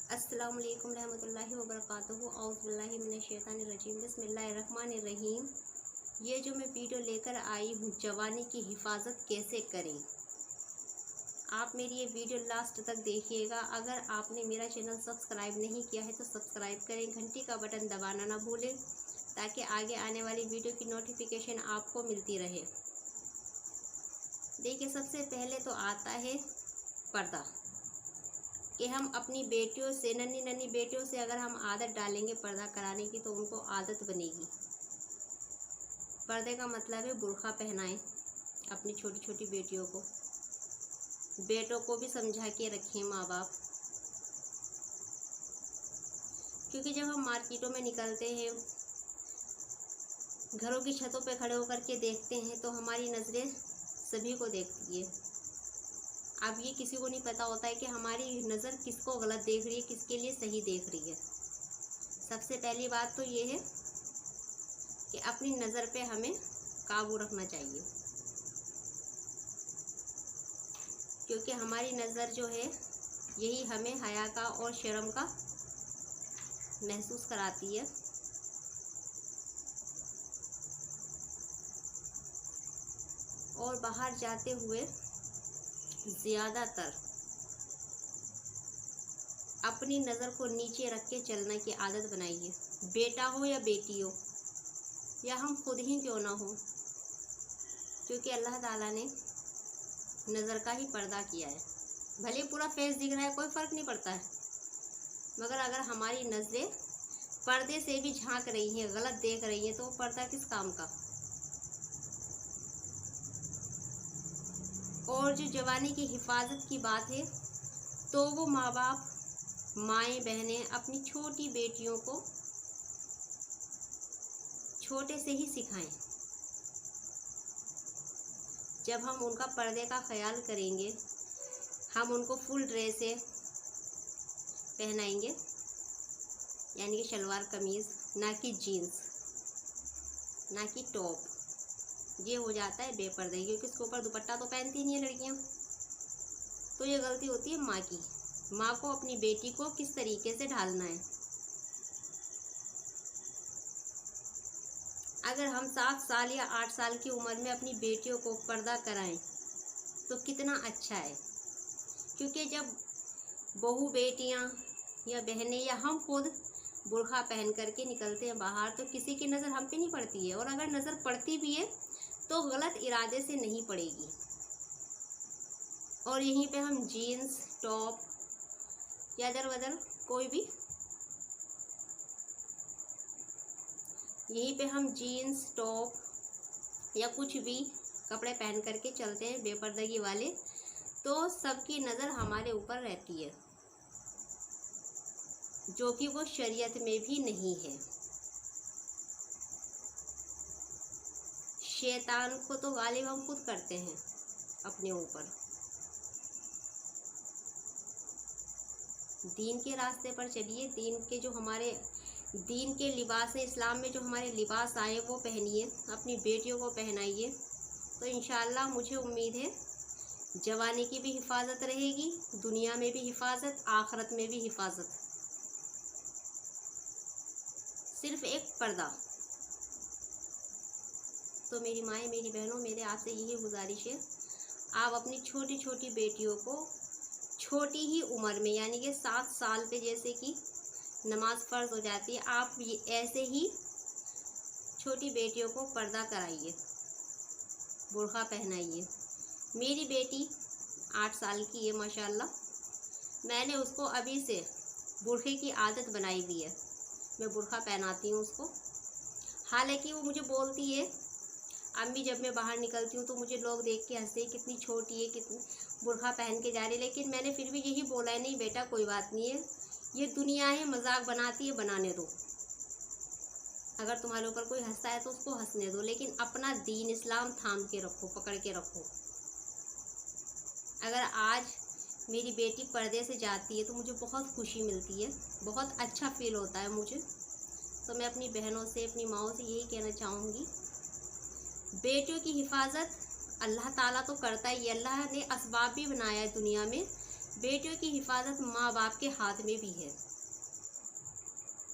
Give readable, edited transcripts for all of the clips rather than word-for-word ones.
अस्सलाम वालेकुम रहमतुल्लाहि व बरकातुहू। औज़ु बिल्लाहि मिनश शैतानिर रजीम। बिस्मिल्लाहिर रहमानिर रहीम। ये जो मैं वीडियो लेकर आई हूँ, जवानी की हिफाजत कैसे करें, आप मेरी ये वीडियो लास्ट तक देखिएगा। अगर आपने मेरा चैनल सब्सक्राइब नहीं किया है तो सब्सक्राइब करें, घंटी का बटन दबाना ना भूलें ताकि आगे आने वाली वीडियो की नोटिफिकेशन आपको मिलती रहे। देखिए, सबसे पहले तो आता है पर्दा, कि हम अपनी बेटियों से, नन्ही नन्ही बेटियों से अगर हम आदत डालेंगे पर्दा कराने की तो उनको आदत बनेगी। पर्दे का मतलब है बुर्का पहनाएं अपनी छोटी छोटी बेटियों को। बेटों को भी समझा के रखें माँ बाप, क्योंकि जब हम मार्केटों में निकलते हैं, घरों की छतों पे खड़े होकर के देखते हैं तो हमारी नज़रें सभी को देखती है। अब ये किसी को नहीं पता होता है कि हमारी नज़र किसको गलत देख रही है, किसके लिए सही देख रही है। सबसे पहली बात तो ये है कि अपनी नज़र पे हमें काबू रखना चाहिए, क्योंकि हमारी नज़र जो है यही हमें हया का और शर्म का महसूस कराती है। और बाहर जाते हुए ज़्यादातर अपनी नज़र को नीचे रख के चलने की आदत बनाइए। बेटा हो या बेटी हो या हम खुद ही क्यों ना हो, क्योंकि अल्लाह ताला ने नज़र का ही पर्दा किया है। भले पूरा फेस दिख रहा है, कोई फ़र्क नहीं पड़ता है, मगर अगर हमारी नज़रें पर्दे से भी झांक रही हैं, गलत देख रही हैं, तो वो पर्दा किस काम का। और जो जवानी की हिफाजत की बात है तो वो माँ बाप, माएँ बहनें अपनी छोटी बेटियों को छोटे से ही सिखाएं। जब हम उनका पर्दे का ख्याल करेंगे, हम उनको फुल ड्रेसें पहनाएंगे, यानी कि शलवार कमीज़, ना कि जीन्स, ना कि टॉप। ये हो जाता है बेपर्दगी, क्योंकि इसके ऊपर दुपट्टा तो पहनती नहीं है लड़कियां। तो ये गलती होती है माँ की। माँ को अपनी बेटी को किस तरीके से ढालना है। अगर हम 7 साल या 8 साल की उम्र में अपनी बेटियों को पर्दा कराएं तो कितना अच्छा है, क्योंकि जब बहू बेटियां या बहनें या हम खुद बुर्का पहन करके निकलते हैं बाहर, तो किसी की नज़र हम पे नहीं पड़ती है। और अगर नज़र पड़ती भी है तो गलत इरादे से नहीं पड़ेगी। और यहीं पे हम जीन्स, टॉप या दर बदर कोई भी, यहीं पे हम जीन्स, टॉप या कुछ भी कपड़े पहन करके चलते हैं बेपर्दगी वाले, तो सबकी नज़र हमारे ऊपर रहती है, जो कि वो शरीयत में भी नहीं है। शैतान को तो गालिब हम खुद करते हैं अपने ऊपर। दीन के रास्ते पर चलिए, दीन के जो हमारे दीन के लिबास है, इस्लाम में जो हमारे लिबास आए वो पहनिए, अपनी बेटियों को पहनाइए। तो इंशाअल्लाह मुझे उम्मीद है जवानी की भी हिफाजत रहेगी, दुनिया में भी हिफाजत, आखिरत में भी हिफाजत। सिर्फ एक पर्दा। तो मेरी माएँ, मेरी बहनों, मेरे आपसे यही गुजारिश है, आप अपनी छोटी छोटी बेटियों को छोटी ही उम्र में, यानी कि 7 साल पे जैसे कि नमाज फ़र्ज हो जाती है, आप ये ऐसे ही छोटी बेटियों को पर्दा कराइए, बुर्का पहनाइए। मेरी बेटी 8 साल की है माशाल्लाह। मैंने उसको अभी से बुर्के की आदत बनाई हुई है। मैं बुर्का पहनाती हूँ उसको। हालांकि वो मुझे बोलती है, अम्मी जब मैं बाहर निकलती हूँ तो मुझे लोग देख के हंसते हैं, कितनी छोटी है, कितनी बुर्का पहन के जा रही है। लेकिन मैंने फिर भी यही बोला है, नहीं बेटा कोई बात नहीं है, ये दुनिया है, मजाक बनाती है, बनाने दो। अगर तुम्हारे ऊपर कोई हंसता है तो उसको हंसने दो, लेकिन अपना दीन इस्लाम थाम के रखो, पकड़ के रखो। अगर आज मेरी बेटी पर्दे से जाती है तो मुझे बहुत खुशी मिलती है, बहुत अच्छा फील होता है मुझे। तो मैं अपनी बहनों से, अपनी माँओं से यही कहना चाहूँगी, बेटियों की हिफाजत अल्लाह ताला तो करता ही है। अल्लाह ने असबाब भी बनाया है दुनिया में बेटियों की हिफाजत माँ बाप के हाथ में भी है।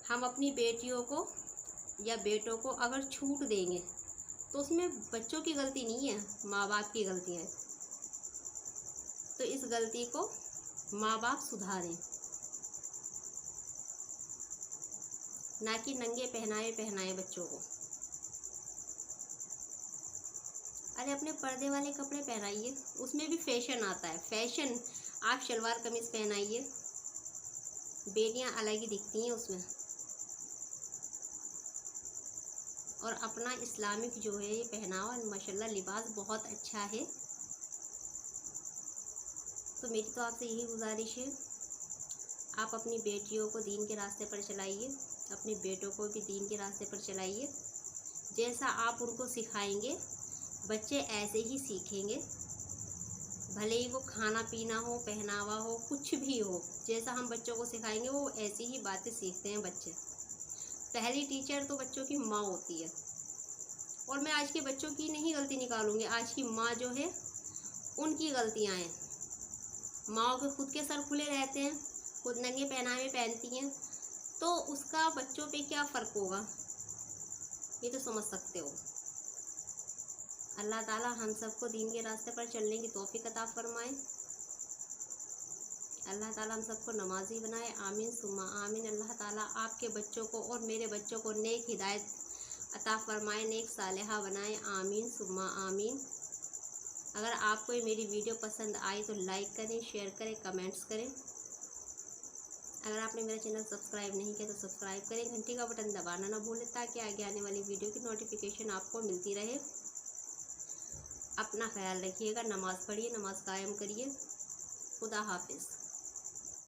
हम अपनी बेटियों को या बेटों को अगर छूट देंगे तो उसमें बच्चों की गलती नहीं है, माँ बाप की गलती है। तो इस गलती को माँ बाप सुधारें, ना कि नंगे पहनाए बच्चों को। अरे अपने पर्दे वाले कपड़े पहनाइए, उसमें भी फैशन आता है। फैशन, आप शलवार कमीज पहनाइए, बेटियां अलग ही दिखती हैं उसमें। और अपना इस्लामिक जो है ये पहनावा माशाल्लाह लिबास बहुत अच्छा है। तो मेरी तो आपसे यही गुजारिश है, आप अपनी बेटियों को दीन के रास्ते पर चलाइए, अपने बेटों को भी दीन के रास्ते पर चलाइए। जैसा आप उनको सिखाएंगे बच्चे ऐसे ही सीखेंगे। भले ही वो खाना पीना हो, पहनावा हो, कुछ भी हो, जैसा हम बच्चों को सिखाएंगे वो ऐसी ही बातें सीखते हैं बच्चे। पहली टीचर तो बच्चों की माँ होती है। और मैं आज के बच्चों की नहीं गलती निकालूंगी, आज की माँ जो है उनकी गलतियाँ हैं। माँ के खुद के सर खुले रहते हैं, खुद नंगे पहनावे पहनती हैं, तो उसका बच्चों पे क्या फ़र्क होगा, ये तो समझ सकते हो। अल्लाह ताला हम सबको दीन के रास्ते पर चलने की तौफीक अता फरमाए। अल्लाह ताला हम सबको नमाजी बनाए। आमीन सुम्मा आमीन। अल्लाह ताला आपके बच्चों को और मेरे बच्चों को नेक हिदायत अता फरमाए, नेक सालेहा बनाए। आमीन सुम्मा आमीन। अगर आपको मेरी वीडियो पसंद आई तो लाइक करें, शेयर करें, कमेंट्स करें। अगर आपने मेरा चैनल सब्सक्राइब नहीं किया तो सब्सक्राइब करें, घंटी का बटन दबाना ना भूलें ताकि आगे आने वाली वीडियो की नोटिफिकेशन आपको मिलती रहे। अपना ख्याल रखिएगा, नमाज़ पढ़िए, नमाज़ कायम करिए। खुदा हाफिज़।